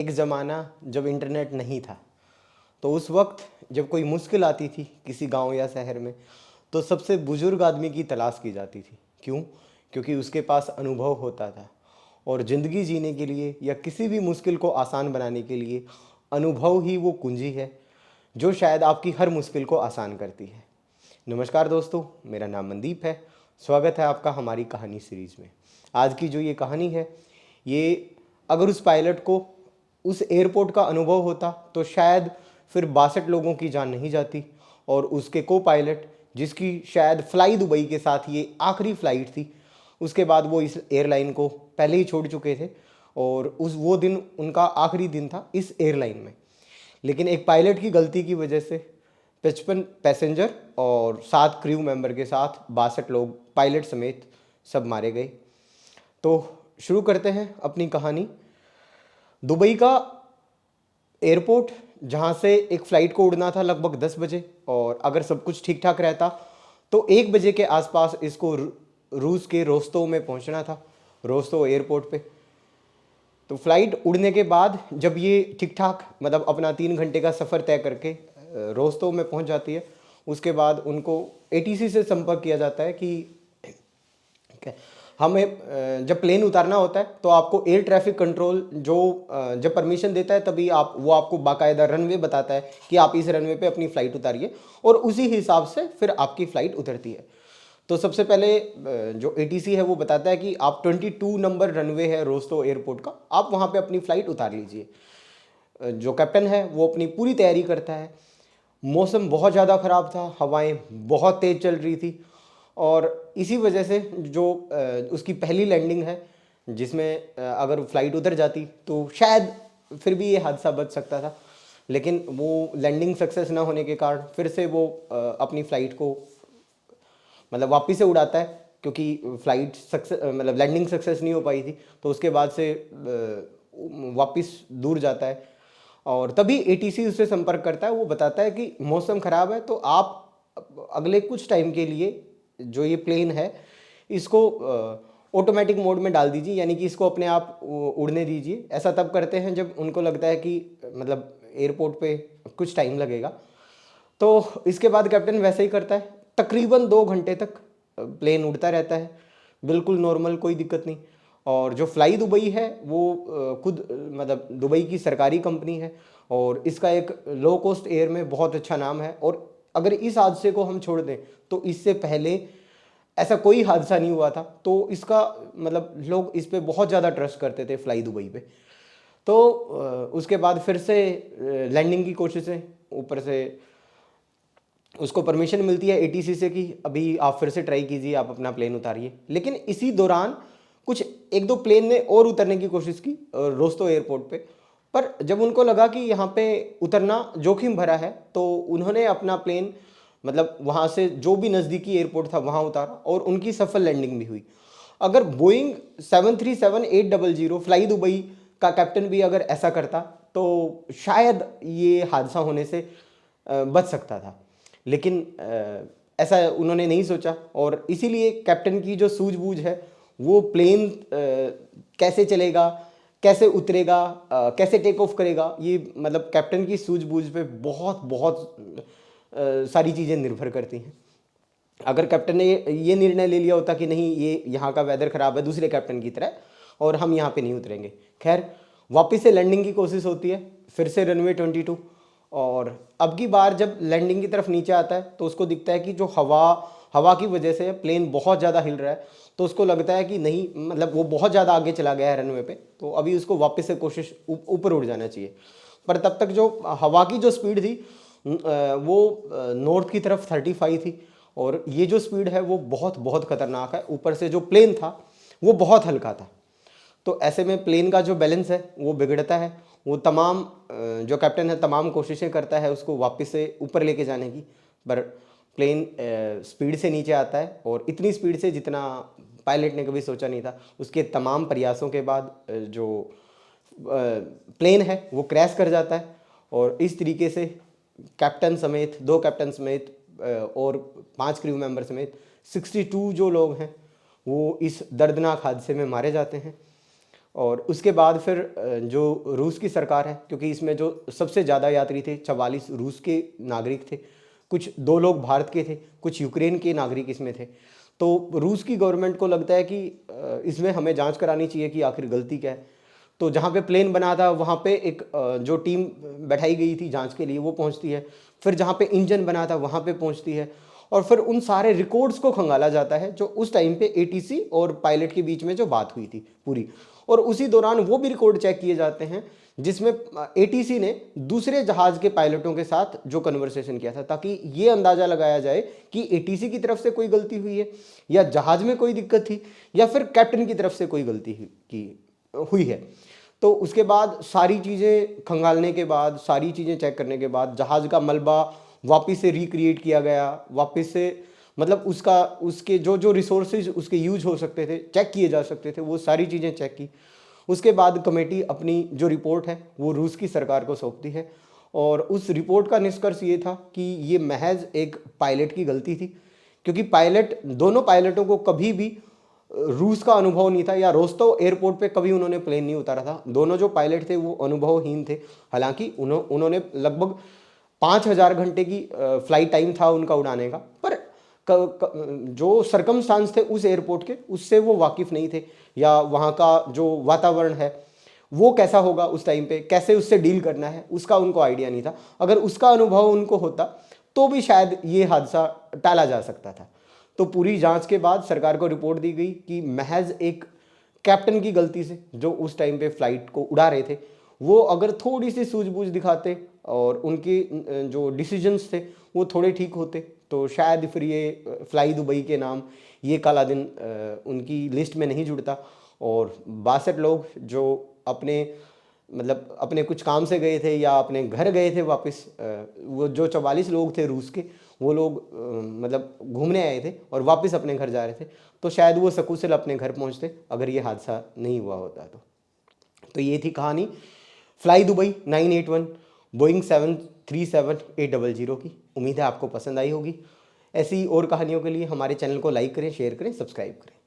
एक ज़माना जब इंटरनेट नहीं था, तो उस वक्त जब कोई मुश्किल आती थी किसी गांव या शहर में, तो सबसे बुजुर्ग आदमी की तलाश की जाती थी। क्यों? क्योंकि उसके पास अनुभव होता था। और ज़िंदगी जीने के लिए या किसी भी मुश्किल को आसान बनाने के लिए अनुभव ही वो कुंजी है जो शायद आपकी हर मुश्किल को आसान करती है। नमस्कार दोस्तों, मेरा नाम मनदीप है। स्वागत है आपका हमारी कहानी सीरीज़ में। आज की जो ये कहानी है, ये अगर उस पायलट को उस एयरपोर्ट का अनुभव होता तो शायद फिर 62 लोगों की जान नहीं जाती, और उसके को पायलट जिसकी शायद फ्लाई दुबई के साथ ये आखिरी फ़्लाइट थी, उसके बाद वो इस एयरलाइन को पहले ही छोड़ चुके थे और उस वो दिन उनका आखिरी दिन था इस एयरलाइन में। लेकिन एक पायलट की गलती की वजह से 55 पैसेंजर और 7 क्रू मेंबर के साथ 62 लोग पायलट समेत सब मारे गए। तो शुरू करते हैं अपनी कहानी। दुबई का एयरपोर्ट, जहाँ से एक फ़्लाइट को उड़ना था लगभग 10 बजे, और अगर सब कुछ ठीक ठाक रहता तो 1 बजे के आसपास इसको रूस के रोस्तोव में पहुँचना था, रोस्तोव एयरपोर्ट पे। तो फ्लाइट उड़ने के बाद जब ये ठीक ठाक मतलब अपना 3 घंटे का सफ़र तय करके रोस्तोव में पहुँच जाती है, उसके बाद उनको एटीसी से संपर्क किया जाता है कि हमें जब प्लेन उतारना होता है तो आपको एयर ट्रैफिक कंट्रोल जो जब परमिशन देता है तभी वो आपको बाकायदा रनवे बताता है कि आप इस रनवे पे अपनी फ़्लाइट उतारिए, और उसी हिसाब से फिर आपकी फ़्लाइट उतरती है। तो सबसे पहले जो एटीसी है वो बताता है कि आप 22 नंबर रनवे है रोस्तोव एयरपोर्ट का, आप वहाँ पे अपनी फ़्लाइट उतार लीजिए। जो कैप्टन है वो अपनी पूरी तैयारी करता है। मौसम बहुत ज़्यादा ख़राब था, हवाएं बहुत तेज़ चल रही थी, और इसी वजह से जो उसकी पहली लैंडिंग है जिसमें अगर फ्लाइट उतर जाती तो शायद फिर भी ये हादसा बच सकता था। लेकिन वो लैंडिंग सक्सेस ना होने के कारण फिर से वो अपनी फ़्लाइट को मतलब वापस से उड़ाता है, क्योंकि फ़्लाइट सक्सेस मतलब लैंडिंग सक्सेस नहीं हो पाई थी। तो उसके बाद से वापस दूर जाता है, और तभी एटीसी उससे संपर्क करता है। वो बताता है कि मौसम ख़राब है, तो आप अगले कुछ टाइम के लिए जो ये प्लेन है इसको ऑटोमेटिक मोड में डाल दीजिए, यानी कि इसको अपने आप उड़ने दीजिए। ऐसा तब करते हैं जब उनको लगता है कि मतलब एयरपोर्ट पे कुछ टाइम लगेगा। तो इसके बाद कैप्टन वैसे ही करता है। तकरीबन 2 घंटे तक प्लेन उड़ता रहता है, बिल्कुल नॉर्मल, कोई दिक्कत नहीं। और जो फ्लाई दुबई है वो खुद मतलब दुबई की सरकारी कंपनी है, और इसका एक लो कॉस्ट एयर में बहुत अच्छा नाम है। और अगर इस हादसे को हम छोड़ दें तो इससे पहले ऐसा कोई हादसा नहीं हुआ था, तो इसका मतलब लोग इस पे बहुत ज़्यादा ट्रस्ट करते थे फ्लाई दुबई पे। तो उसके बाद फिर से लैंडिंग की कोशिशें, ऊपर से उसको परमिशन मिलती है एटीसी से कि अभी आप फिर से ट्राई कीजिए, आप अपना प्लेन उतारिए। लेकिन इसी दौरान कुछ एक दो प्लेन ने और उतरने की कोशिश की रोस्तो एयरपोर्ट पे, पर जब उनको लगा कि यहाँ पे उतरना जोखिम भरा है तो उन्होंने अपना प्लेन मतलब वहाँ से जो भी नज़दीकी एयरपोर्ट था वहाँ उतारा, और उनकी सफल लैंडिंग भी हुई। अगर बोइंग 737-800 फ्लाई दुबई का कैप्टन भी अगर ऐसा करता तो शायद ये हादसा होने से बच सकता था। लेकिन ऐसा उन्होंने नहीं सोचा, और इसीलिए कैप्टन की जो सूझबूझ है वो प्लेन कैसे चलेगा, कैसे उतरेगा, कैसे टेक ऑफ करेगा, ये मतलब कैप्टन की सूझबूझ पे बहुत बहुत सारी चीज़ें निर्भर करती हैं। अगर कैप्टन ने ये निर्णय ले लिया होता कि नहीं, ये यहाँ का वेदर ख़राब है दूसरे कैप्टन की तरह और हम यहाँ पे नहीं उतरेंगे, खैर वापस से लैंडिंग की कोशिश होती है, फिर से रनवे 22। और अब की बार जब लैंडिंग की तरफ नीचे आता है तो उसको दिखता है कि जो हवा की वजह से प्लेन बहुत ज़्यादा हिल रहा है। तो उसको लगता है कि नहीं, मतलब वो बहुत ज़्यादा आगे चला गया है रनवे पे, तो अभी उसको वापस से कोशिश ऊपर उड़ जाना चाहिए। पर तब तक जो हवा की जो स्पीड थी वो नॉर्थ की तरफ 35 थी, और ये जो स्पीड है वो बहुत बहुत खतरनाक है। ऊपर से जो प्लेन था वो बहुत हल्का था, तो ऐसे में प्लेन का जो बैलेंस है वो बिगड़ता है। वो तमाम जो कैप्टन है तमाम कोशिशें करता है उसको वापस से ऊपर लेके जाने की, पर प्लेन स्पीड से नीचे आता है, और इतनी स्पीड से जितना पायलट ने कभी सोचा नहीं था। उसके तमाम प्रयासों के बाद जो प्लेन है वो क्रैश कर जाता है, और इस तरीके से कैप्टन समेत 2 कैप्टन समेत और 5 क्रू मेंबर समेत 62 जो लोग हैं वो इस दर्दनाक हादसे में मारे जाते हैं। और उसके बाद फिर जो रूस की सरकार है, क्योंकि इसमें जो सबसे ज़्यादा यात्री थे 44 रूस के नागरिक थे, कुछ 2 लोग भारत के थे, कुछ यूक्रेन के नागरिक इसमें थे। तो रूस की गवर्नमेंट को लगता है कि इसमें हमें जांच करानी चाहिए कि आखिर गलती क्या है। तो जहाँ पे प्लेन बना था वहाँ पे एक जो टीम बैठाई गई थी जांच के लिए वो पहुँचती है, फिर जहाँ पे इंजन बना था वहाँ पे पहुँचती है, और फिर उन सारे रिकॉर्ड्स को खंगाला जाता है जो उस टाइम पे एटीसी और पायलट के बीच में जो बात हुई थी पूरी। और उसी दौरान वो भी रिकॉर्ड चेक किए जाते हैं जिसमें एटीसी ने दूसरे जहाज के पायलटों के साथ जो कन्वर्सेशन किया था, ताकि ये अंदाजा लगाया जाए कि एटीसी की तरफ से कोई गलती हुई है या जहाज में कोई दिक्कत थी या फिर कैप्टन की तरफ से कोई गलती हुई है। तो उसके बाद सारी चीज़ें खंगालने के बाद, सारी चीज़ें चेक करने के बाद जहाज़ का मलबा वापस से रिक्रिएट किया गया, वापस से मतलब उसके जो जो रिसोर्सेज उसके यूज हो सकते थे, चेक किए जा सकते थे, वो सारी चीज़ें चेक की। उसके बाद कमेटी अपनी जो रिपोर्ट है वो रूस की सरकार को सौंपती है, और उस रिपोर्ट का निष्कर्ष ये था कि ये महज एक पायलट की गलती थी, क्योंकि दोनों पायलटों को कभी भी रूस का अनुभव नहीं था, या रोस्तव एयरपोर्ट पे कभी उन्होंने प्लेन नहीं उतारा था। दोनों जो पायलट थे वो अनुभवहीन थे। हालांकि उन्होंने लगभग 5000 घंटे की फ्लाइट टाइम था उनका उड़ाने का, पर जो सरकमस्टांस थे उस एयरपोर्ट के उससे वो वाकिफ़ नहीं थे, या वहाँ का जो वातावरण है वो कैसा होगा उस टाइम पे, कैसे उससे डील करना है, उसका उनको आइडिया नहीं था। अगर उसका अनुभव उनको होता तो भी शायद ये हादसा टाला जा सकता था। तो पूरी जांच के बाद सरकार को रिपोर्ट दी गई कि महज एक कैप्टन की गलती से, जो उस टाइम पे फ्लाइट को उड़ा रहे थे, वो अगर थोड़ी सी सूझबूझ दिखाते और उनके जो डिसीजंस थे वो थोड़े ठीक होते, तो शायद फिर ये फ्लाई दुबई के नाम ये काला दिन उनकी लिस्ट में नहीं जुड़ता, और 62 लोग जो अपने कुछ काम से गए थे या अपने घर गए थे वापस, वो जो 44 लोग थे रूस के, वो लोग घूमने आए थे और वापस अपने घर जा रहे थे, तो शायद वो सकुशल अपने घर पहुंचते अगर ये हादसा नहीं हुआ होता। तो ये थी कहानी फ्लाई दुबई 981 बोइंग 737-800 की। उम्मीद है आपको पसंद आई होगी। ऐसी और कहानियों के लिए हमारे चैनल को लाइक करें, शेयर करें, सब्सक्राइब करें।